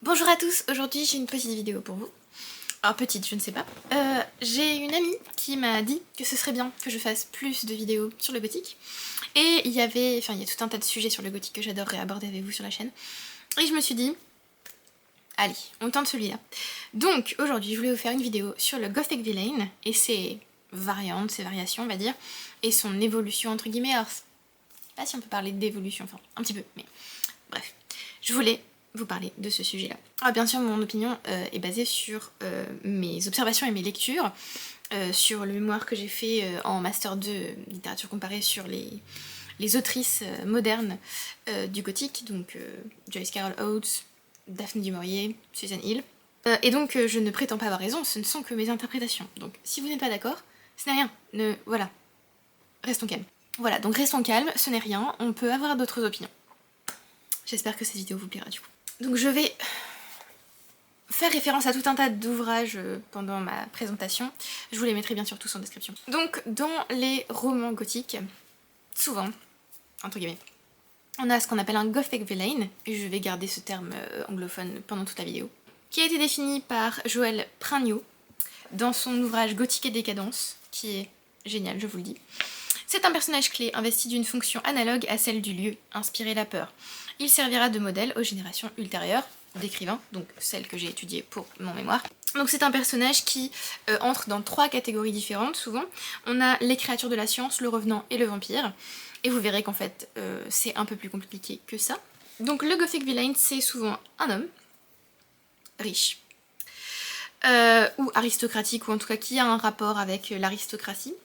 Bonjour à tous, aujourd'hui j'ai une petite vidéo pour vous. Alors petite, je ne sais pas. J'ai une amie qui m'a dit que ce serait bien que je fasse plus de vidéos sur le gothique. Et il y a tout un tas de sujets sur le gothique que j'adorerais aborder avec vous sur la chaîne. Et je me suis dit, allez, on tente celui-là. Donc aujourd'hui je voulais vous faire une vidéo sur le Gothic Villain et ses variantes, ses variations on va dire, et son évolution entre guillemets. Alors, je sais pas si on peut parler d'évolution, enfin un petit peu, mais bref. Je voulais vous parler de ce sujet-là. Alors bien sûr, mon opinion est basée sur mes observations et mes lectures, sur le mémoire que j'ai fait en Master 2 littérature comparée sur les autrices modernes du gothique, donc Joyce Carol Oates, Daphne du Maurier, Susan Hill. Et donc je ne prétends pas avoir raison, ce ne sont que mes interprétations. Donc si vous n'êtes pas d'accord, ce n'est rien. Voilà, restons calmes. Voilà, donc restons calmes, ce n'est rien, on peut avoir d'autres opinions. J'espère que cette vidéo vous plaira du coup. Donc je vais faire référence à tout un tas d'ouvrages pendant ma présentation. Je vous les mettrai bien sûr tous en description. Donc dans les romans gothiques, souvent, entre guillemets, on a ce qu'on appelle un Gothic Villain, et je vais garder ce terme anglophone pendant toute la vidéo, qui a été défini par Joël Prignot dans son ouvrage Gothique et décadence, qui est génial, je vous le dis. C'est un personnage clé investi d'une fonction analogue à celle du lieu, inspirer la peur. Il servira de modèle aux générations ultérieures d'écrivains, donc celles que j'ai étudiées pour mon mémoire. Donc c'est un personnage qui entre dans 3 catégories différentes souvent. On a les créatures de la science, le revenant et le vampire. Et vous verrez qu'en fait c'est un peu plus compliqué que ça. Donc le Gothic Villain c'est souvent un homme riche, ou aristocratique, ou en tout cas qui a un rapport avec l'aristocratie.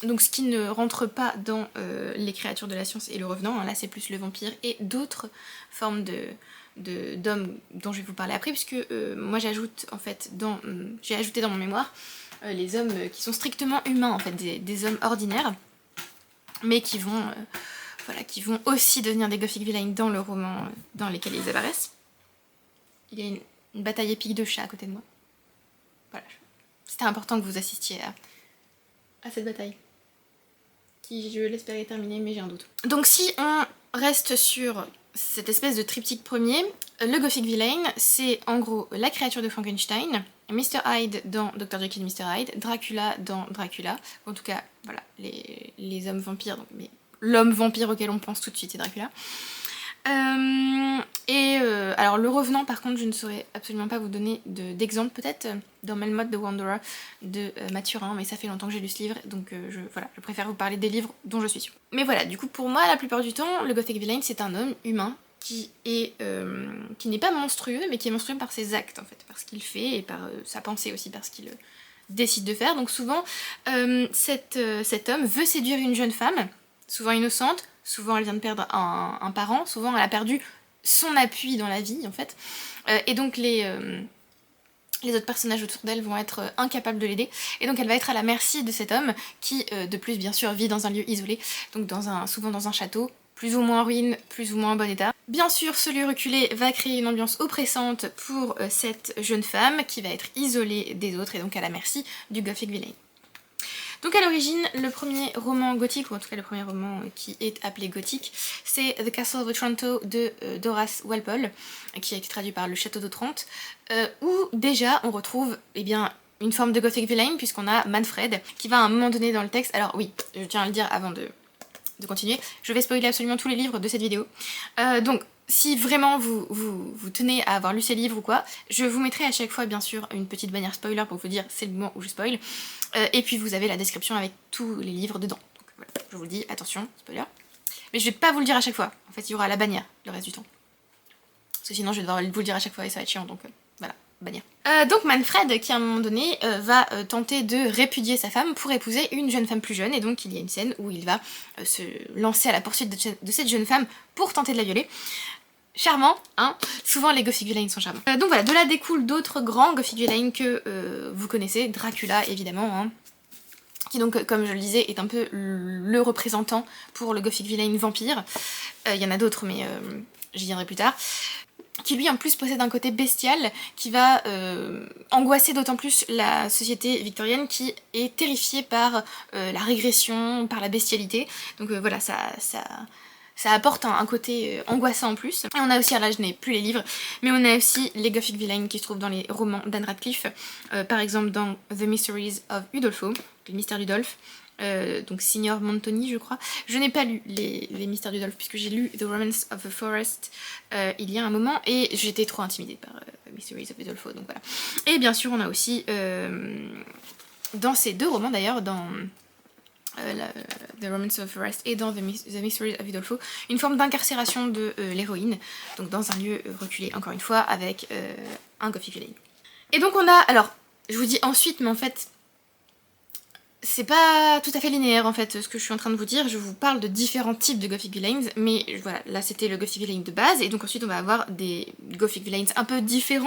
Donc ce qui ne rentre pas dans les créatures de la science et le revenant, hein, là c'est plus le vampire et d'autres formes d'hommes dont je vais vous parler après, puisque moi j'ajoute en fait j'ai ajouté dans mon mémoire les hommes qui sont strictement humains, en fait des hommes ordinaires, mais qui vont aussi devenir des Gothic Villains dans le roman dans lesquels ils apparaissent. Il y a une bataille épique de chats à côté de moi. Voilà, c'était important que vous assistiez à cette bataille, qui je l'espérais terminée, mais j'ai un doute. Donc si on reste sur cette espèce de triptyque premier, le Gothic Villain, c'est en gros la créature de Frankenstein, Mr. Hyde dans Dr. Jekyll et Mr. Hyde, Dracula dans Dracula, en tout cas, voilà, les hommes vampires, donc, mais l'homme vampire auquel on pense tout de suite c'est Dracula. Alors le revenant par contre je ne saurais absolument pas vous donner d'exemple, peut-être dans Melmoth the Wanderer de Mathurin, mais ça fait longtemps que j'ai lu ce livre, donc je préfère vous parler des livres dont je suis sûre. Mais voilà, du coup pour moi la plupart du temps le Gothic Villain c'est un homme humain qui n'est pas monstrueux, mais qui est monstrueux par ses actes en fait, par ce qu'il fait et par sa pensée aussi, par ce qu'il décide de faire. Donc souvent cet homme veut séduire une jeune femme, souvent innocente, souvent elle vient de perdre un parent, souvent elle a perdu son appui dans la vie en fait, et donc les autres personnages autour d'elle vont être incapables de l'aider, et donc elle va être à la merci de cet homme qui de plus bien sûr vit dans un lieu isolé, donc souvent dans un château, plus ou moins en ruine, plus ou moins en bon état. Bien sûr ce lieu reculé va créer une ambiance oppressante pour cette jeune femme qui va être isolée des autres et donc à la merci du Gothic Villain. Donc à l'origine, le premier roman gothique, ou en tout cas le premier roman qui est appelé gothique, c'est The Castle of Otranto de d'Horace Walpole, qui a été traduit par Le Château d'Otrante, où déjà on retrouve une forme de Gothic Villain, puisqu'on a Manfred, qui va à un moment donné dans le texte, alors oui, je tiens à le dire avant de continuer, je vais spoiler absolument tous les livres de cette vidéo, donc si vraiment vous tenez à avoir lu ces livres ou quoi, je vous mettrai à chaque fois bien sûr une petite bannière spoiler pour vous dire c'est le moment où je spoil, et puis vous avez la description avec tous les livres dedans. Donc voilà, je vous le dis, attention, spoiler. Mais je vais pas vous le dire à chaque fois, en fait il y aura la bannière le reste du temps. Parce que sinon je vais devoir vous le dire à chaque fois et ça va être chiant, donc voilà, bannière. Donc Manfred qui à un moment donné va tenter de répudier sa femme pour épouser une jeune femme plus jeune, et donc il y a une scène où il va se lancer à la poursuite de cette jeune femme pour tenter de la violer. Charmant, hein. Souvent les Gothic Villains sont charmants. Donc voilà, de là découlent d'autres grands Gothic Villains que vous connaissez, Dracula évidemment, hein, qui donc, comme je le disais, est un peu le représentant pour le Gothic Villain vampire. Il y en a d'autres, mais j'y viendrai plus tard. Qui lui en plus possède un côté bestial qui va angoisser d'autant plus la société victorienne qui est terrifiée par la régression, par la bestialité. Donc voilà, ça ça apporte un côté angoissant en plus. Et on a aussi, alors là je n'ai plus les livres, mais on a aussi les Gothic Villains qui se trouvent dans les romans d'Anne Radcliffe, par exemple dans The Mysteries of Udolpho, les mystères d'Udolphe, donc Signor Montoni je crois. Je n'ai pas lu les mystères d'Udolphe puisque j'ai lu The Romance of the Forest il y a un moment et j'étais trop intimidée par The Mysteries of Udolpho, donc voilà. Et bien sûr on a aussi, dans ces deux romans d'ailleurs, dans The Romance of the Forest et dans The Mysteries of Udolpho, une forme d'incarcération de l'héroïne, donc dans un lieu reculé encore une fois avec un Gothic Villain. Et donc on a, alors je vous dis ensuite, mais en fait c'est pas tout à fait linéaire en fait ce que je suis en train de vous dire, je vous parle de différents types de Gothic Villains, mais voilà, là c'était le Gothic Villain de base, et donc ensuite on va avoir des Gothic Villains un peu différents,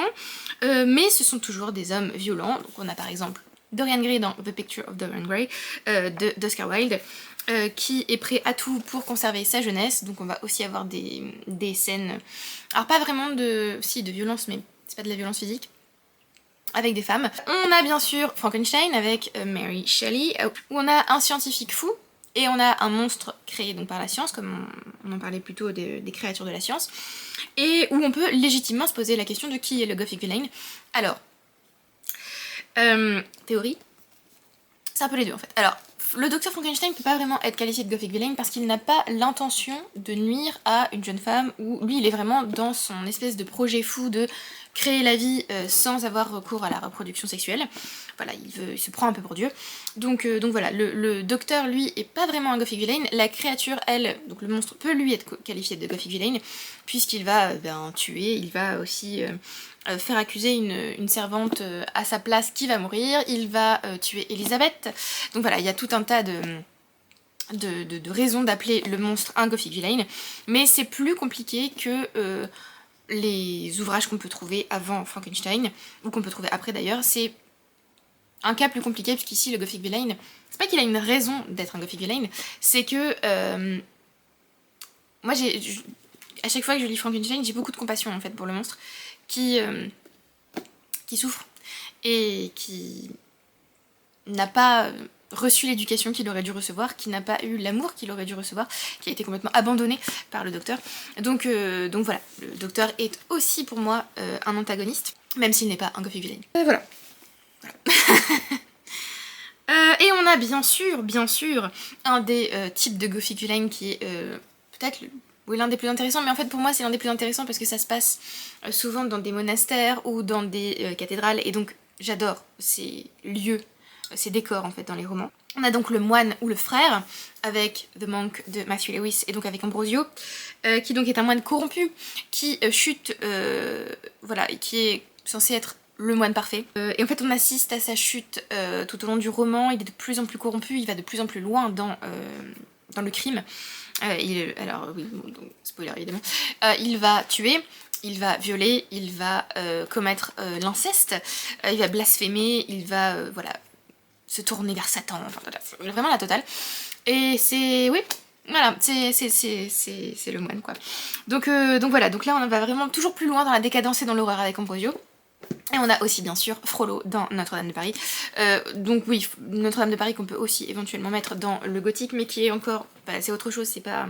mais ce sont toujours des hommes violents. Donc on a par exemple Dorian Gray dans The Picture of Dorian Gray d'Oscar Wilde, qui est prêt à tout pour conserver sa jeunesse. Donc on va aussi avoir des scènes, alors pas vraiment de violence, mais c'est pas de la violence physique, avec des femmes. On a bien sûr Frankenstein avec Mary Shelley, où on a un scientifique fou, et on a un monstre créé donc par la science, comme on en parlait plus tôt des créatures de la science, et où on peut légitimement se poser la question de qui est le Gothic Villain. Alors, théorie, c'est un peu les deux en fait. Alors, le docteur Frankenstein ne peut pas vraiment être qualifié de Gothic Villain parce qu'il n'a pas l'intention de nuire à une jeune femme, où lui il est vraiment dans son espèce de projet fou de créer la vie sans avoir recours à la reproduction sexuelle. Voilà, il se prend un peu pour Dieu. Donc voilà, le docteur lui est pas vraiment un Gothic Villain. La créature, elle, donc le monstre, peut lui être qualifié de Gothic Villain, puisqu'il va tuer, il va aussi faire accuser une servante à sa place qui va mourir, il va tuer Elisabeth. Donc voilà, il y a tout un tas de raisons d'appeler le monstre un Gothic Villain, mais c'est plus compliqué que les ouvrages qu'on peut trouver avant Frankenstein, ou qu'on peut trouver après d'ailleurs. C'est un cas plus compliqué, puisqu'ici le Gothic Villain, c'est pas qu'il a une raison d'être un Gothic Villain, c'est que moi à chaque fois que je lis Frankenstein, j'ai beaucoup de compassion en fait pour le monstre qui souffre et qui n'a pas reçu l'éducation qu'il aurait dû recevoir, qui n'a pas eu l'amour qu'il aurait dû recevoir, qui a été complètement abandonné par le docteur. Donc voilà, le docteur est aussi pour moi un antagoniste, même s'il n'est pas un Gothic Villain. Voilà. Et on a bien sûr, un des types de Gothic Villain qui est peut-être l'un des plus intéressants, mais en fait pour moi c'est l'un des plus intéressants parce que ça se passe souvent dans des monastères ou dans des cathédrales, et donc j'adore ces lieux, ces décors en fait dans les romans. On a donc le moine ou le frère avec The Monk de Matthew Lewis, et donc avec Ambrosio, qui donc est un moine corrompu qui chute, voilà, et qui est censé être le moine parfait. Et en fait on assiste à sa chute tout au long du roman. Il est de plus en plus corrompu, il va de plus en plus loin dans le crime. Alors oui, bon, donc, spoiler évidemment. Il va tuer, il va violer, il va commettre l'inceste, il va blasphémer, il va voilà, se tourner vers Satan, enfin vraiment la totale. Et c'est... oui, voilà, c'est le moine quoi. Donc voilà, donc là on va vraiment toujours plus loin dans la décadence et dans l'horreur avec Ambrosio. Et on a aussi bien sûr Frollo dans Notre-Dame de Paris. Donc oui, Notre-Dame de Paris qu'on peut aussi éventuellement mettre dans le gothique, mais qui est encore... bah, c'est autre chose, c'est pas...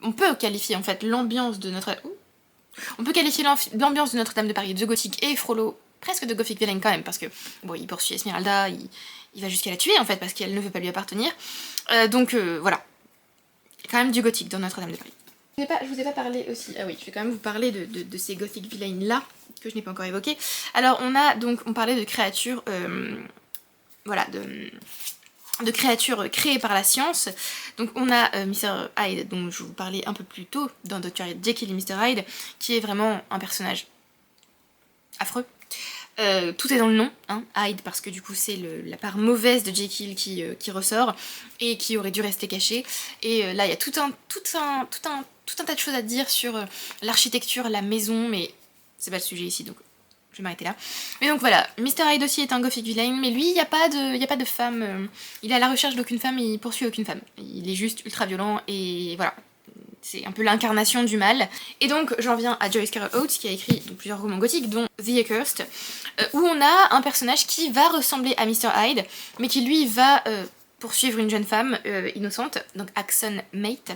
on peut qualifier en fait l'ambiance de notre... on peut qualifier l'ambiance de Notre-Dame de Paris de gothique, et Frollo presque de Gothic Villain quand même, parce que bon, il poursuit Esmeralda, il va jusqu'à la tuer en fait, parce qu'elle ne veut pas lui appartenir. Donc voilà, il y a quand même du gothique dans Notre-Dame de Paris. Je vous ai pas parlé aussi, ah oui, je vais quand même vous parler de ces Gothic Villains là, que je n'ai pas encore évoqué. Alors on parlait de créatures, voilà, de créatures créées par la science. Donc on a Mr. Hyde, dont je vous parlais un peu plus tôt dans Dr. Jekyll et Mr. Hyde, qui est vraiment un personnage affreux. Tout est dans le nom, hein, Hyde, parce que du coup c'est la part mauvaise de Jekyll qui ressort et qui aurait dû rester cachée. Et là il y a tout un tas de choses à dire sur l'architecture, la maison, mais c'est pas le sujet ici, donc je vais m'arrêter là. Mais donc voilà, Mr. Hyde aussi est un Gothic Villain, mais lui il n'y a pas de femme, il est à la recherche d'aucune femme et il poursuit aucune femme. Il est juste ultra violent et voilà. C'est un peu l'incarnation du mal. Et donc j'en viens à Joyce Carol Oates, qui a écrit donc, plusieurs romans gothiques, dont The Accursed, où on a un personnage qui va ressembler à Mr. Hyde, mais qui lui va pour suivre une jeune femme innocente, donc Axon Mate,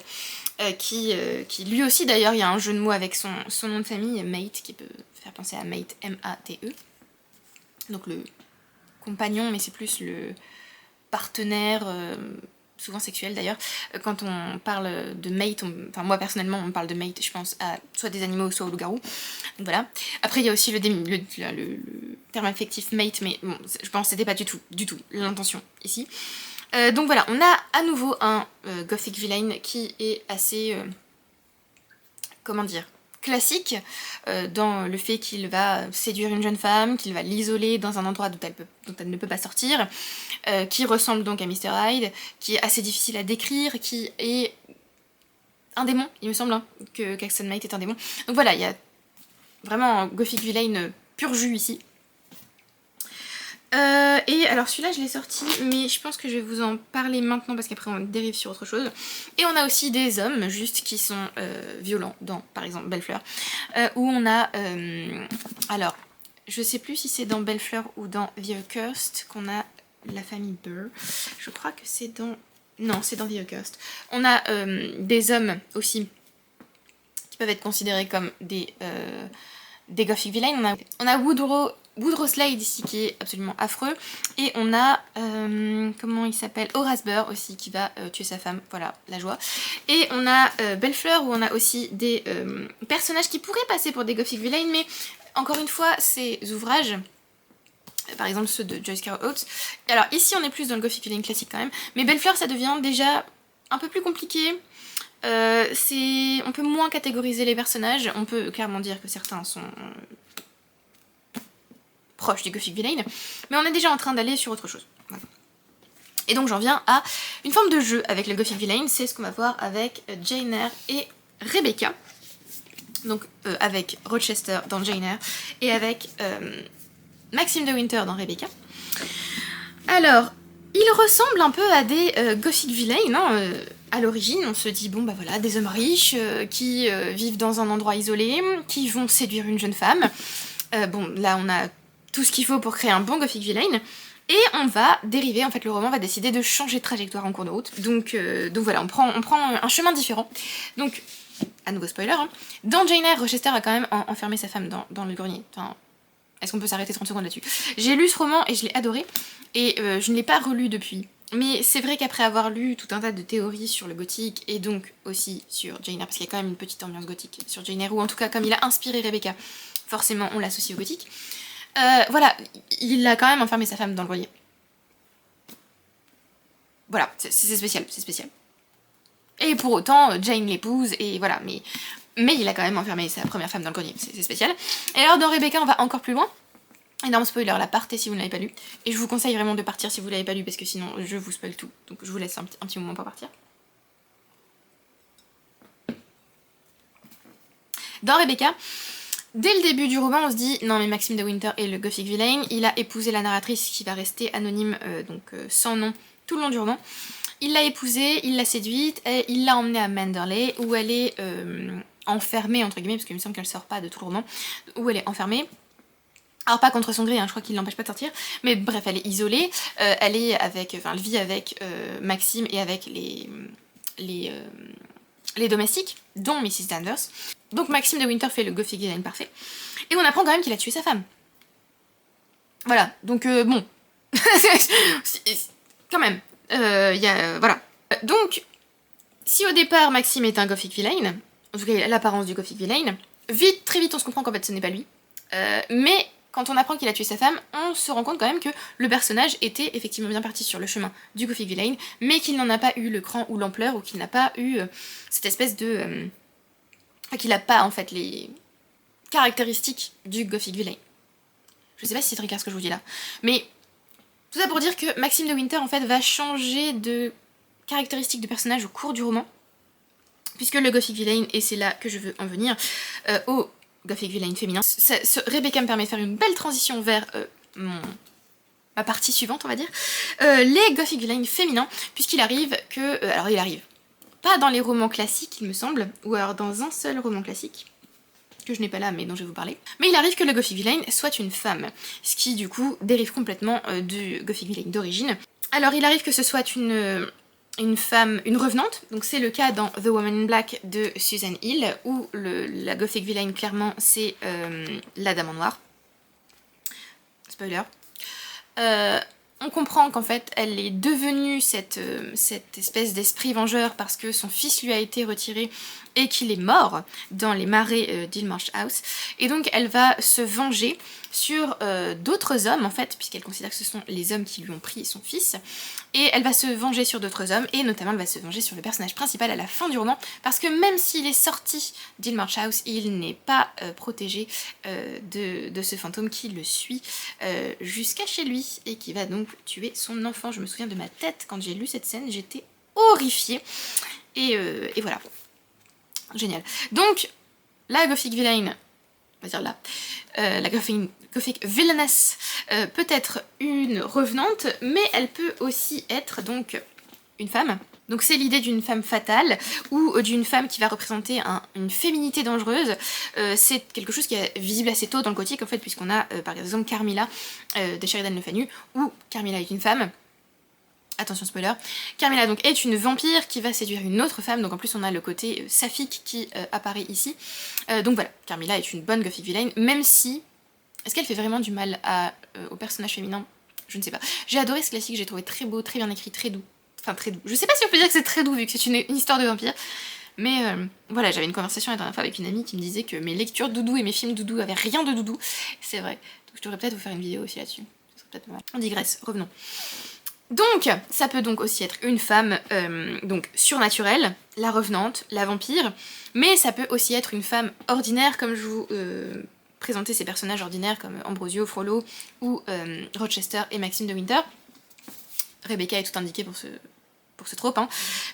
qui lui aussi d'ailleurs, il y a un jeu de mots avec son nom de famille, Mate, qui peut faire penser à Mate, M-A-T-E, donc le compagnon, mais c'est plus le partenaire, souvent sexuel d'ailleurs. Quand on parle de mate, enfin moi personnellement on parle de mate, je pense à soit des animaux soit aux loups-garous. Donc voilà. Après il y a aussi le terme affectif mate, mais bon, je pense que c'était pas du tout l'intention ici. Donc voilà, on a à nouveau un gothic villain qui est assez, comment dire, classique dans le fait qu'il va séduire une jeune femme, qu'il va l'isoler dans un endroit dont elle ne peut pas sortir, qui ressemble donc à Mr. Hyde, qui est assez difficile à décrire, qui est un démon, il me semble, hein, que Axon Mate est un démon. Donc voilà, il y a vraiment un gothic villain pur jus ici. Et alors celui-là je l'ai sorti, mais je pense que je vais vous en parler maintenant parce qu'après on dérive sur autre chose. Et on a aussi des hommes juste qui sont violents dans par exemple Bellefleur, où on a, alors je sais plus si c'est dans Bellefleur ou dans The Accursed qu'on a la famille Burr, je crois que c'est dans, non c'est dans The Accursed. On a des hommes aussi qui peuvent être considérés comme des gothic villains. On a Woodrow Slade ici qui est absolument affreux, et on a, comment il s'appelle, Horace Burr aussi qui va tuer sa femme, voilà, la joie. Et on a Bellefleur où on a aussi des personnages qui pourraient passer pour des gothic villains, mais encore une fois, ces ouvrages, par exemple ceux de Joyce Carol Oates, alors ici on est plus dans le gothic villain classique quand même, mais Bellefleur ça devient déjà un peu plus compliqué. On peut moins catégoriser les personnages, on peut clairement dire que certains sont proches du gothic villain, mais on est déjà en train d'aller sur autre chose. Voilà. Et donc j'en viens à une forme de jeu avec le gothic villain, c'est ce qu'on va voir avec Jane Eyre et Rebecca. Donc avec Rochester dans Jane Eyre et avec Maxime de Winter dans Rebecca. Alors, ils ressemblent un peu à des gothic villains, hein, à l'origine, on se dit, bon bah voilà, des hommes riches qui vivent dans un endroit isolé, qui vont séduire une jeune femme. Bon, là on a tout ce qu'il faut pour créer un bon gothic villain. Et on va dériver, en fait le roman va décider de changer de trajectoire en cours de route. Donc voilà, on prend un chemin différent. Donc, à nouveau spoiler, hein. Dans Jane Eyre, Rochester a quand même enfermé sa femme dans le grenier. Enfin, est-ce qu'on peut s'arrêter 30 secondes là-dessus? J'ai lu ce roman et je l'ai adoré. Et je ne l'ai pas relu depuis. Mais c'est vrai qu'après avoir lu tout un tas de théories sur le gothique, et donc aussi sur Jane Eyre, parce qu'il y a quand même une petite ambiance gothique sur Jane Eyre, ou en tout cas comme il a inspiré Rebecca, forcément on l'associe au gothique. Voilà, il a quand même enfermé sa femme dans le grenier. Voilà, c'est spécial, c'est spécial. Et pour autant, Jane l'épouse, et voilà, mais il a quand même enfermé sa première femme dans le grenier, c'est spécial. Et alors dans Rebecca, on va encore plus loin. Énorme spoiler, là, partez si vous ne l'avez pas lu. Et je vous conseille vraiment de partir si vous ne l'avez pas lu, parce que sinon je vous spoil tout. Donc je vous laisse un petit moment pour partir. Dans Rebecca, dès le début du roman, on se dit non mais Maxime de Winter est le gothic villain, il a épousé la narratrice qui va rester anonyme, sans nom, tout le long du roman. Il l'a épousée, il l'a séduite, et il l'a emmenée à Manderley, où elle est enfermée, entre guillemets, parce qu'il me semble qu'elle sort pas de tout le roman, où elle est enfermée. Alors pas contre son gré, hein, je crois qu'il l'empêche pas de sortir, mais bref, elle est isolée, elle vit avec Maxime et avec les domestiques, dont Mrs. Danvers. Donc Maxime de Winter fait le gothic villain parfait, et on apprend quand même qu'il a tué sa femme. Voilà, donc bon, quand même, voilà. Donc, si au départ Maxime est un gothic villain, en tout cas il a l'apparence du gothic villain, très vite on se comprend qu'en fait ce n'est pas lui, mais quand on apprend qu'il a tué sa femme, on se rend compte quand même que le personnage était effectivement bien parti sur le chemin du gothic villain, mais qu'il n'en a pas eu le cran ou l'ampleur, ou qu'il n'a pas eu cette espèce de... qu'il n'a pas en fait les caractéristiques du gothic villain. Je sais pas si c'est très clair ce que je vous dis là, mais tout ça pour dire que Maxime de Winter en fait va changer de caractéristiques de personnage au cours du roman, puisque le gothic villain, et c'est là que je veux en venir, au gothic villain féminin. Rebecca me permet de faire une belle transition vers ma partie suivante, on va dire. Les gothic villains féminins, puisqu'il arrive que... alors il arrive, pas dans les romans classiques il me semble, ou alors dans un seul roman classique, que je n'ai pas là mais dont je vais vous parler, mais il arrive que le gothic villain soit une femme, ce qui du coup dérive complètement du gothic villain d'origine. Alors il arrive que ce soit une femme, une revenante, donc c'est le cas dans The Woman in Black de Susan Hill, où la Gothic Villain clairement c'est la Dame en Noir. Spoiler. On comprend qu'en fait elle est devenue cette espèce d'esprit vengeur parce que son fils lui a été retiré et qu'il est mort dans les marais d'Hillmarsh House. Et donc elle va se venger sur d'autres hommes en fait, puisqu'elle considère que ce sont les hommes qui lui ont pris son fils. Et elle va se venger sur d'autres hommes, et notamment elle va se venger sur le personnage principal à la fin du roman, parce que même s'il est sorti d'Hillmarsh House, il n'est pas protégé de ce fantôme qui le suit jusqu'à chez lui, et qui va donc tuer son enfant. Je me souviens de ma tête quand j'ai lu cette scène, j'étais horrifiée. Et voilà. Génial. Donc, la Gothic Villain, on va dire là, la Gothic Villainess peut être une revenante, mais elle peut aussi être donc une femme. Donc c'est l'idée d'une femme fatale ou d'une femme qui va représenter une féminité dangereuse. C'est quelque chose qui est visible assez tôt dans le gothique en fait, puisqu'on a par exemple Carmilla de Sheridan Le Fanu, où Carmilla est une femme. Attention spoiler, Carmilla donc est une vampire qui va séduire une autre femme, donc en plus on a le côté saphique qui apparaît ici. Donc voilà, Carmilla est une bonne Gothic Villain, même si... Est-ce qu'elle fait vraiment du mal au personnage féminin? Je ne sais pas. J'ai adoré ce classique, j'ai trouvé très beau, très bien écrit, très doux. Enfin très doux. Je sais pas si on peut dire que c'est très doux vu que c'est une histoire de vampire. Mais voilà, j'avais une conversation la dernière fois avec une amie qui me disait que mes lectures doudou et mes films doudou avaient rien de doudou. C'est vrai. Donc je devrais peut-être vous faire une vidéo aussi là-dessus. Ce serait peut-être pas mal. On digresse, revenons. Donc, ça peut donc aussi être une femme donc surnaturelle, la revenante, la vampire, mais ça peut aussi être une femme ordinaire, comme je vous présentais ces personnages ordinaires comme Ambrosio, Frollo ou Rochester et Maxime de Winter. Rebecca est tout indiquée pour ce trope, hein,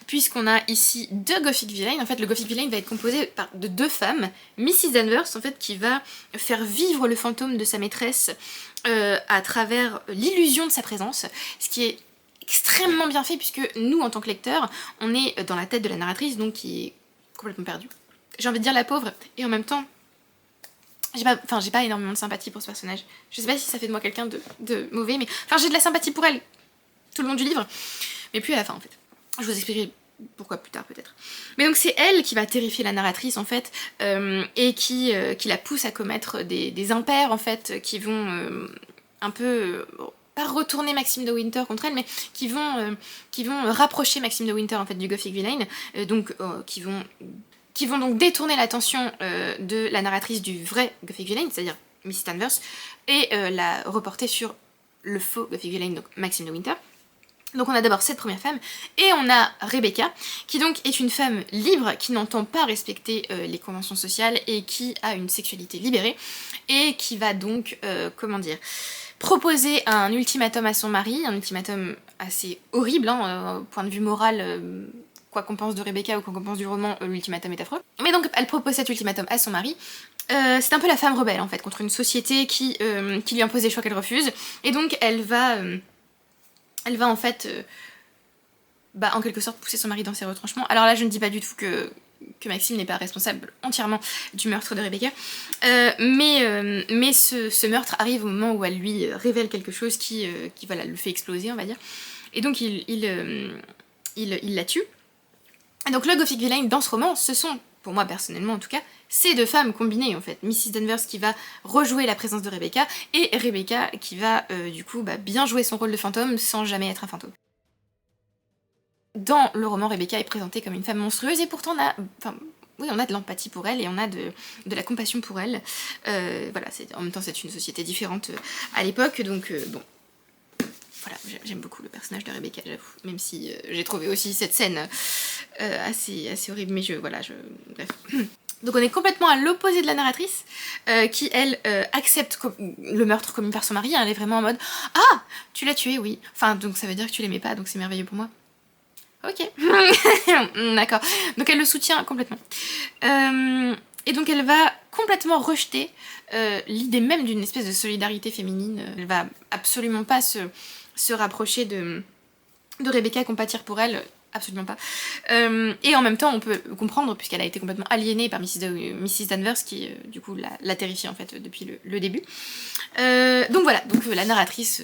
puisqu'on a ici deux Gothic Villains. En fait, le Gothic Villain va être composé de deux femmes, Mrs. Danvers, en fait, qui va faire vivre le fantôme de sa maîtresse à travers l'illusion de sa présence, ce qui est extrêmement bien fait, puisque nous, en tant que lecteurs, on est dans la tête de la narratrice, donc qui est complètement perdue. J'ai envie de dire la pauvre, et en même temps, j'ai pas énormément de sympathie pour ce personnage. Je sais pas si ça fait de moi quelqu'un de mauvais, mais... Enfin, j'ai de la sympathie pour elle tout le long du livre, mais plus à la fin, en fait. Je vous expliquerai pourquoi plus tard, peut-être. Mais donc c'est elle qui va terrifier la narratrice, en fait, et qui la pousse à commettre des impairs, en fait, qui vont un peu... pas retourner Maxime de Winter contre elle, mais qui vont rapprocher Maxime de Winter, en fait, du Gothic Villain, qui vont donc détourner l'attention de la narratrice du vrai Gothic Villain, c'est-à-dire Mrs. Danvers, et la reporter sur le faux Gothic Villain, donc Maxime de Winter. Donc on a d'abord cette première femme, et on a Rebecca, qui donc est une femme libre, qui n'entend pas respecter les conventions sociales, et qui a une sexualité libérée, et qui va donc, proposer un ultimatum à son mari, un ultimatum assez horrible, hein, au point de vue moral, quoi qu'on pense de Rebecca ou quoi qu'on pense du roman, l'ultimatum est affreux. Mais donc elle propose cet ultimatum à son mari. C'est un peu la femme rebelle en fait, contre une société qui lui impose des choix qu'elle refuse, et donc elle va en fait, en quelque sorte pousser son mari dans ses retranchements. Alors là je ne dis pas du tout que Maxime n'est pas responsable entièrement du meurtre de Rebecca, mais ce meurtre arrive au moment où elle lui révèle quelque chose qui voilà, le fait exploser, on va dire, et donc il la tue. Et donc le Gothic Villain dans ce roman, ce sont, pour moi personnellement en tout cas, ces deux femmes combinées en fait. Mrs. Danvers qui va rejouer la présence de Rebecca, et Rebecca qui va du coup bien jouer son rôle de fantôme sans jamais être un fantôme. Dans le roman, Rebecca est présentée comme une femme monstrueuse, et pourtant on a de l'empathie pour elle, et on a de la compassion pour elle. Voilà, en même temps c'est une société différente à l'époque, donc bon. Voilà, j'aime beaucoup le personnage de Rebecca, j'avoue, même si j'ai trouvé aussi cette scène assez horrible, mais bref. Donc on est complètement à l'opposé de la narratrice, qui elle accepte le meurtre commis par son mari, hein, elle est vraiment en mode « Ah, tu l'as tué, oui. Enfin, donc ça veut dire que tu l'aimais pas, donc c'est merveilleux pour moi. » Ok, d'accord. Donc elle le soutient complètement. Et donc elle va complètement rejeter l'idée même d'une espèce de solidarité féminine. Elle va absolument pas se rapprocher de Rebecca, compatir pour elle, absolument pas. Et en même temps on peut comprendre, puisqu'elle a été complètement aliénée par Mrs. Danvers, qui du coup l'a terrifiée en fait depuis le début. Donc voilà, donc la narratrice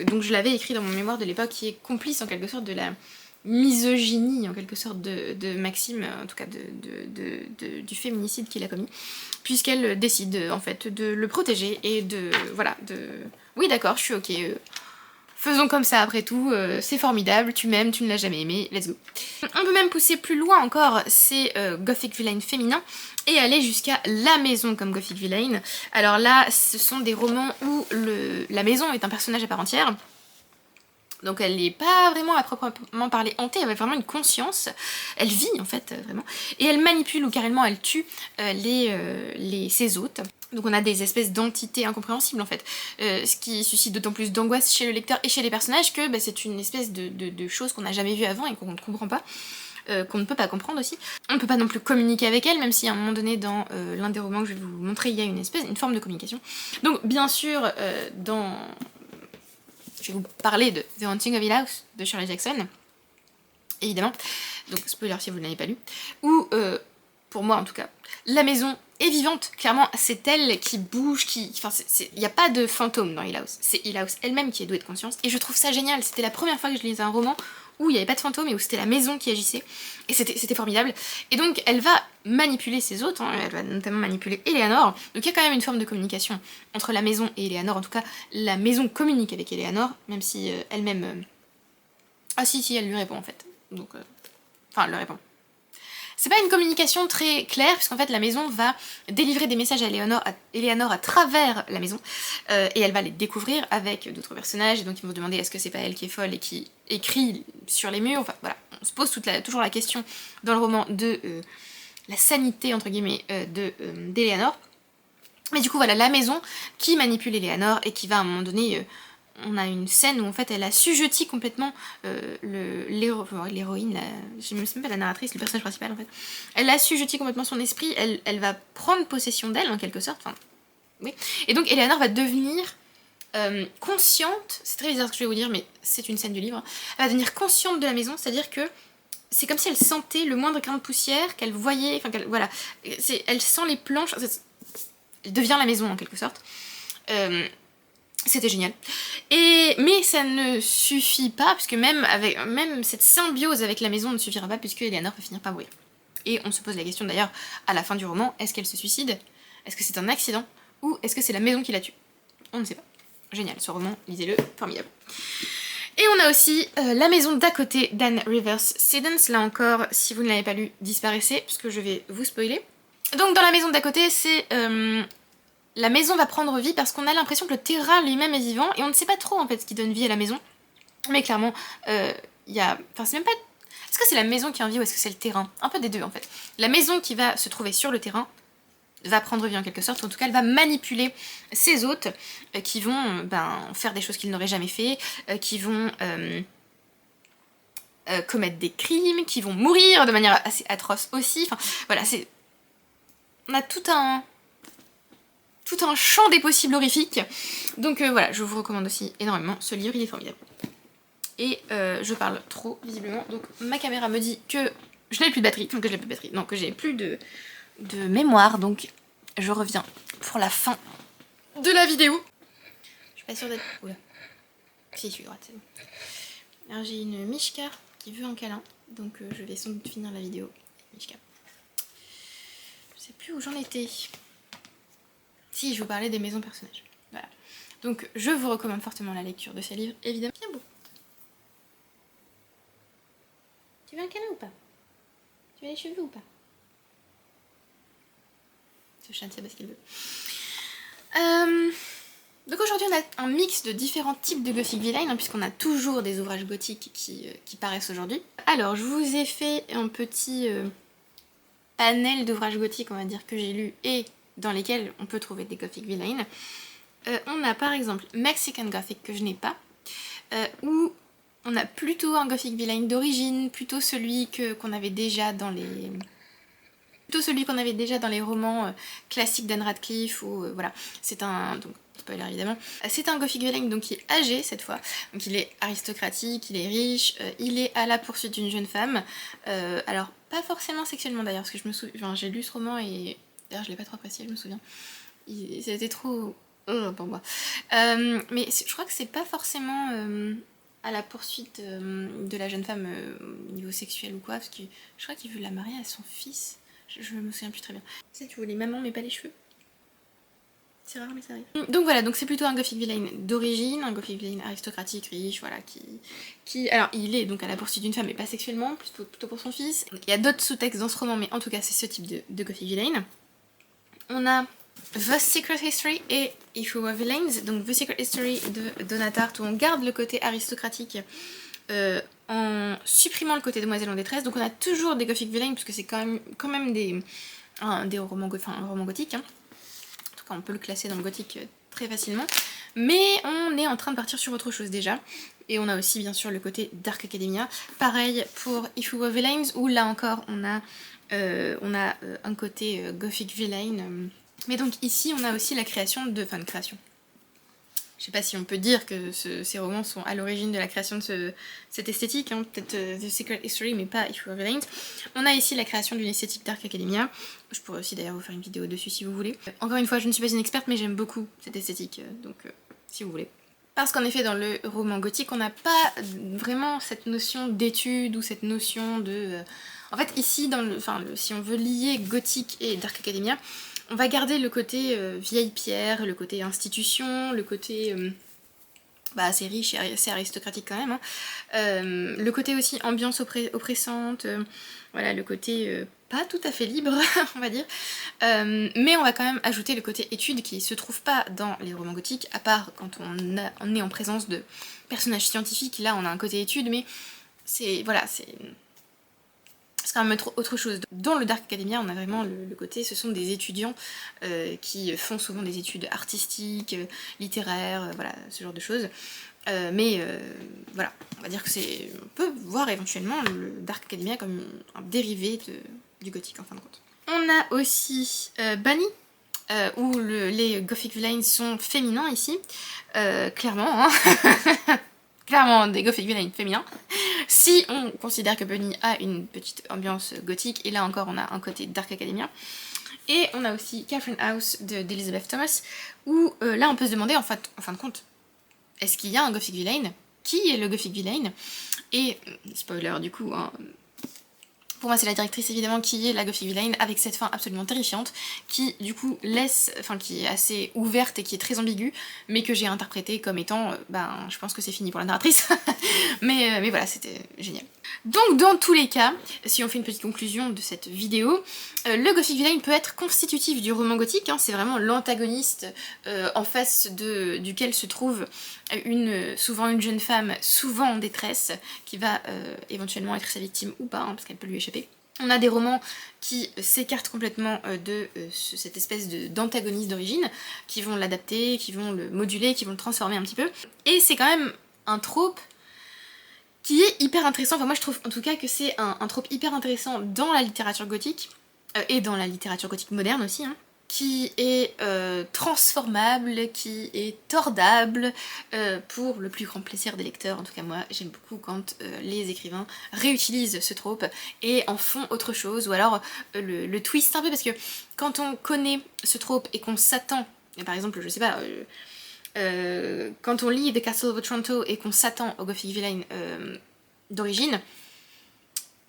donc je l'avais écrit dans mon mémoire de l'époque, qui est complice en quelque sorte de la misogynie en quelque sorte de Maxime, en tout cas du féminicide qu'il a commis, puisqu'elle décide en fait de le protéger et voilà, oui d'accord, je suis ok, faisons comme ça après tout, c'est formidable, tu m'aimes, tu ne l'as jamais aimé, let's go. On peut même pousser plus loin encore, c'est Gothic Villain féminin, et aller jusqu'à la maison comme Gothic Villain. Alors là, ce sont des romans où la maison est un personnage à part entière. Donc elle n'est pas vraiment à proprement parler hantée, elle a vraiment une conscience, elle vit en fait vraiment, et elle manipule ou carrément elle tue ses hôtes. Donc on a des espèces d'entités incompréhensibles en fait, ce qui suscite d'autant plus d'angoisse chez le lecteur et chez les personnages que c'est une espèce de chose qu'on n'a jamais vue avant et qu'on ne comprend pas. Qu'on ne peut pas comprendre aussi. On ne peut pas non plus communiquer avec elle, même si à un moment donné dans l'un des romans que je vais vous montrer, il y a une forme de communication. Donc bien sûr, je vais vous parler de The Haunting of Hill House de Shirley Jackson, évidemment, donc spoiler si vous ne l'avez pas lu, où, pour moi en tout cas, la maison est vivante, clairement c'est elle qui bouge, il n'y a pas de fantôme dans Hill House, c'est Hill House elle-même qui est douée de conscience, et je trouve ça génial, c'était la première fois que je lisais un roman où il n'y avait pas de fantôme et où c'était la maison qui agissait, et c'était formidable. Et donc elle va manipuler ses hôtes, elle va notamment manipuler Eleanor, donc il y a quand même une forme de communication entre la maison et Eleanor, en tout cas la maison communique avec Eleanor, même si elle-même... Ah si, elle lui répond en fait, donc... Enfin, elle lui répond. C'est pas une communication très claire, puisqu'en fait la maison va délivrer des messages à Eleanor à travers la maison, et elle va les découvrir avec d'autres personnages, et donc ils vont se demander est-ce que c'est pas elle qui est folle et qui écrit sur les murs, enfin voilà, on se pose toujours la question dans le roman de la sanité, entre guillemets, d'Eleanor. Mais du coup voilà, la maison qui manipule Eleanor et qui va à un moment donné... on a une scène où en fait elle assujettit complètement l'héroïne, je ne sais même pas la narratrice, le personnage principal en fait. Elle assujettit complètement son esprit, elle va prendre possession d'elle en quelque sorte, enfin, oui. Et donc Eleanor va devenir consciente, c'est très bizarre ce que je vais vous dire, mais c'est une scène du livre, elle va devenir consciente de la maison, c'est-à-dire que c'est comme si elle sentait le moindre grain de poussière, qu'elle voyait, enfin voilà, elle sent les planches, elle devient la maison en quelque sorte. C'était génial. Mais ça ne suffit pas, puisque même cette symbiose avec la maison ne suffira pas, puisque Eleanor peut finir par mourir. Et on se pose la question d'ailleurs, à la fin du roman, est-ce qu'elle se suicide? Est-ce que c'est un accident? Ou est-ce que c'est la maison qui la tue? On ne sait pas. Génial, ce roman, lisez-le, formidable. Et on a aussi La maison d'à côté d'Anne Rivers Siddons. Là encore, si vous ne l'avez pas lu, disparaissez, puisque je vais vous spoiler. Donc dans La maison d'à côté, c'est... la maison va prendre vie parce qu'on a l'impression que le terrain lui-même est vivant et on ne sait pas trop en fait ce qui donne vie à la maison. Mais clairement, il y a... Enfin, c'est même pas... Est-ce que c'est la maison qui a vie ou est-ce que c'est le terrain? Un peu des deux en fait. La maison qui va se trouver sur le terrain va prendre vie en quelque sorte, en tout cas elle va manipuler ses hôtes qui vont faire des choses qu'ils n'auraient jamais fait, qui vont commettre des crimes, qui vont mourir de manière assez atroce aussi. Enfin voilà, c'est... On a tout un champ des possibles horrifiques. Donc voilà, je vous recommande aussi énormément ce livre, il est formidable. Et je parle trop visiblement, donc ma caméra me dit que je n'ai plus de batterie, non, que j'ai plus de mémoire, donc je reviens pour la fin de la vidéo. Je suis pas sûre d'être... Oula. Si, je suis droite, c'est bon. Alors j'ai une Mishka qui veut un câlin, donc je vais sans doute finir la vidéo. Mishka. Je sais plus où j'en étais. Si, je vous parlais des maisons personnages. Voilà. Donc je vous recommande fortement la lecture de ces livres, évidemment. Bien beau. Tu veux un câlin ou pas? Tu veux les cheveux ou pas? Ce chat ne sait pas ce qu'il veut. Donc aujourd'hui on a un mix de différents types de Gothic Villain, hein, puisqu'on a toujours des ouvrages gothiques qui paraissent aujourd'hui. Alors je vous ai fait un petit panel d'ouvrages gothiques, on va dire, que j'ai lus et dans lesquels on peut trouver des Gothic Villain. On a par exemple Mexican Gothic que je n'ai pas, où on a plutôt un Gothic Villain d'origine, plutôt celui qu'on avait déjà dans les... romans classiques d'Anne Radcliffe, ou voilà, c'est un... donc, spoiler évidemment. C'est un Gothic Villain donc qui est âgé cette fois, donc il est aristocratique, il est riche, il est à la poursuite d'une jeune femme, alors pas forcément sexuellement d'ailleurs, parce que je me souviens, enfin, j'ai lu ce roman et d'ailleurs je l'ai pas trop apprécié, je me souviens. C'était trop pour moi. Mais je crois que c'est pas forcément à la poursuite de la jeune femme au niveau sexuel ou quoi, parce que je crois qu'il veut la marier à son fils. Je me souviens plus très bien. Ça, tu voulais maman mais pas les cheveux. C'est rare mais ça arrive. Donc voilà, donc c'est plutôt un gothic villain d'origine, un gothic villain aristocratique, riche, voilà, qui... Alors il est donc à la poursuite d'une femme mais pas sexuellement, plutôt pour son fils. Il y a d'autres sous-textes dans ce roman, mais en tout cas c'est ce type de gothic villain. On a The Secret History et If We Were Villains, donc The Secret History de Donna Tartt, où on garde le côté aristocratique en supprimant le côté demoiselle en détresse. Donc on a toujours des gothic villains, puisque c'est quand même des romans, un roman gothique. Hein. En tout cas, on peut le classer dans le gothique très facilement. Mais on est en train de partir sur autre chose déjà. Et on a aussi bien sûr le côté Dark Academia. Pareil pour If We Were Villains, où là encore on a un côté gothic villain. Mais donc ici on a aussi la création de... Enfin, de création. Je sais pas si on peut dire que ces romans sont à l'origine de la création de cette esthétique, hein, peut-être The Secret History, mais pas If We Were Villains. On a ici la création d'une esthétique Dark Academia. Je pourrais aussi d'ailleurs vous faire une vidéo dessus si vous voulez. Encore une fois, je ne suis pas une experte, mais j'aime beaucoup cette esthétique, donc si vous voulez. Parce qu'en effet, dans le roman gothique, on n'a pas vraiment cette notion d'étude ou cette notion de... En fait, ici, si on veut lier gothique et Dark Academia, on va garder le côté vieille pierre, le côté institution, le côté assez riche et assez aristocratique quand même. Hein. Le côté aussi ambiance oppressante, voilà, le côté pas tout à fait libre, on va dire. Mais on va quand même ajouter le côté étude qui se trouve pas dans les romans gothiques, à part quand on est en présence de personnages scientifiques. Là, on a un côté étude, mais c'est... Voilà, c'est quand même autre chose. Dans le Dark Academia, on a vraiment le côté, ce sont des étudiants qui font souvent des études artistiques, littéraires, voilà, ce genre de choses. Voilà, on va dire que on peut voir éventuellement le Dark Academia comme un dérivé du gothique en fin de compte. On a aussi Bunny, où les gothic villains sont féminins ici, clairement, hein. Clairement des gothic villains féminins. Si on considère que Bunny a une petite ambiance gothique, et là encore on a un côté Dark Academia. Et on a aussi Catherine House d'Elizabeth Thomas, où là on peut se demander en fin de compte, est-ce qu'il y a un gothic villain? Qui est le gothic villain? Et, spoiler du coup, hein, pour moi c'est la directrice évidemment qui est la gothic villain, avec cette fin absolument terrifiante, qui du coup qui est assez ouverte et qui est très ambiguë, mais que j'ai interprétée comme étant, je pense que c'est fini pour la narratrice, mais voilà, c'était génial. Donc dans tous les cas, si on fait une petite conclusion de cette vidéo, le gothic villain peut être constitutif du roman gothique, hein, c'est vraiment l'antagoniste en face duquel se trouve souvent une jeune femme, souvent en détresse, qui va éventuellement être sa victime ou pas, hein, parce qu'elle peut lui échapper. On a des romans qui s'écartent complètement de cette espèce d'antagoniste d'origine, qui vont l'adapter, qui vont le moduler, qui vont le transformer un petit peu. Et c'est quand même un trope qui est hyper intéressant. Enfin moi je trouve en tout cas que c'est un trope hyper intéressant dans la littérature gothique, et dans la littérature gothique moderne aussi, hein, qui est transformable, qui est tordable, pour le plus grand plaisir des lecteurs. En tout cas moi j'aime beaucoup quand les écrivains réutilisent ce trope et en font autre chose, ou alors le twist un peu, parce que quand on connaît ce trope et qu'on s'attend, par exemple je sais pas, quand on lit The Castle of Otranto et qu'on s'attend au gothic villain d'origine,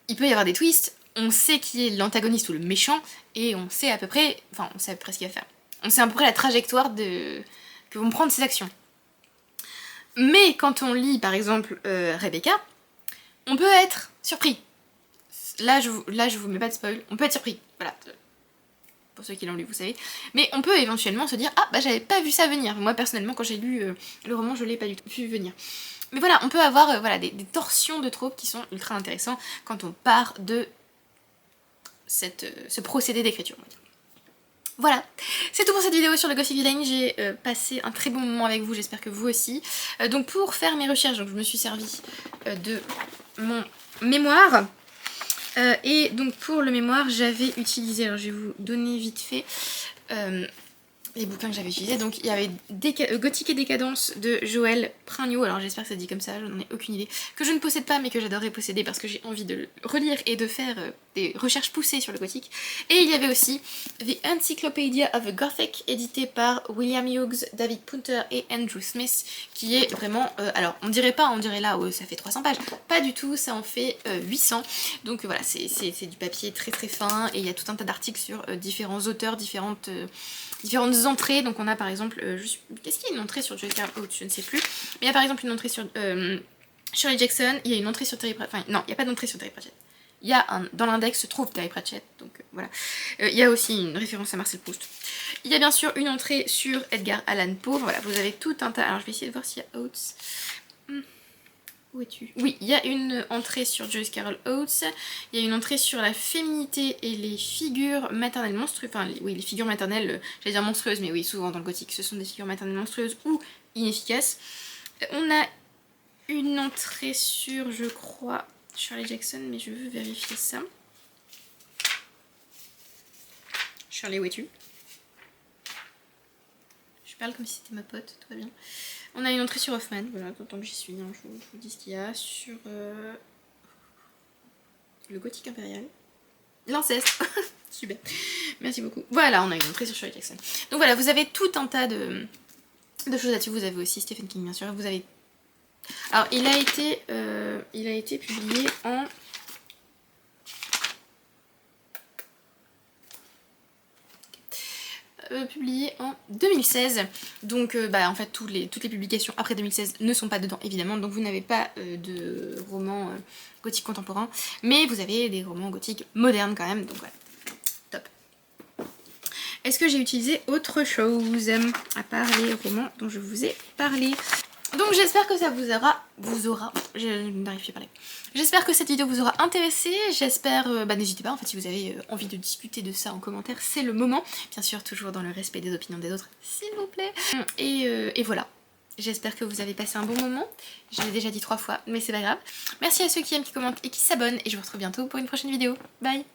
il peut y avoir des twists, on sait qui est l'antagoniste ou le méchant, et on sait à peu près, ce qu'il va faire. On sait à peu près la trajectoire que vont prendre ses actions. Mais quand on lit par exemple Rebecca, on peut être surpris. Là je vous mets pas de spoil, on peut être surpris, voilà. Pour ceux qui l'ont lu, vous savez. Mais on peut éventuellement se dire « Ah, j'avais pas vu ça venir ». Moi, personnellement, quand j'ai lu le roman, je l'ai pas du tout vu venir. Mais voilà, on peut avoir des torsions de tropes qui sont ultra intéressants quand on part de ce procédé d'écriture. Voilà, c'est tout pour cette vidéo sur le gothic villain. J'ai passé un très bon moment avec vous, j'espère que vous aussi. Donc pour faire mes recherches, je me suis servi de mon mémoire. Et donc pour le mémoire, j'avais utilisé, alors je vais vous donner vite fait, les bouquins que j'avais utilisés. Donc il y avait Gothique et Décadence de Joël Prignot, alors j'espère que ça se dit comme ça, je n'en ai aucune idée, que je ne possède pas mais que j'adorerais posséder parce que j'ai envie de le relire et de faire des recherches poussées sur le gothique. Et il y avait aussi The Encyclopedia of the Gothic, édité par William Hughes, David Punter et Andrew Smith, qui est vraiment, alors on dirait pas, on dirait là, ça fait 300 pages, pas du tout, ça en fait 800, donc voilà, c'est du papier très très fin, et il y a tout un tas d'articles sur différents auteurs, différentes entrées. Donc on a par exemple, qu'est-ce qu'il y a une entrée sur Joyce Carol Oates, je ne sais plus, mais il y a par exemple une entrée sur Shirley Jackson, il y a une entrée sur Terry Pratchett, enfin non, il n'y a pas d'entrée sur Terry Pratchett. Il y a dans l'index se trouve Terry Pratchett, donc voilà. Il y a aussi une référence à Marcel Proust. Il y a bien sûr une entrée sur Edgar Allan Poe, voilà, vous avez tout un tas, alors je vais essayer de voir s'il y a Oates. Où es-tu? Oui, il y a une entrée sur Joyce Carol Oates, il y a une entrée sur la féminité et les figures maternelles monstrueuses, enfin oui, les figures maternelles, j'allais dire monstrueuses, mais oui, souvent dans le gothique, ce sont des figures maternelles monstrueuses ou inefficaces. On a une entrée sur, je crois, Shirley Jackson, mais je veux vérifier ça. Shirley, où es-tu? Je parle comme si c'était ma pote, tout va bien. On a une entrée sur Hoffman, voilà, tant que j'y suis, hein, je vous dis ce qu'il y a. Sur le gothique impérial. L'inceste. Super, merci beaucoup. Voilà, on a une entrée sur Shirley Jackson. Donc voilà, vous avez tout un tas de choses là-dessus. Vous avez aussi Stephen King, bien sûr. Vous avez... Alors, il a été publié en... publié en 2016, donc en fait toutes les publications après 2016 ne sont pas dedans évidemment, donc vous n'avez pas de romans gothiques contemporains, mais vous avez des romans gothiques modernes quand même, donc voilà, top. Est-ce que j'ai utilisé autre chose à part les romans dont je vous ai parlé? Donc j'espère que ça vous aura, je n'arrive plus à parler. J'espère que cette vidéo vous aura intéressé, j'espère, n'hésitez pas en fait si vous avez envie de discuter de ça en commentaire, c'est le moment. Bien sûr toujours dans le respect des opinions des autres, s'il vous plaît. Et voilà, j'espère que vous avez passé un bon moment, je l'ai déjà dit 3 fois, mais c'est pas grave. Merci à ceux qui aiment, qui commentent et qui s'abonnent, et je vous retrouve bientôt pour une prochaine vidéo. Bye!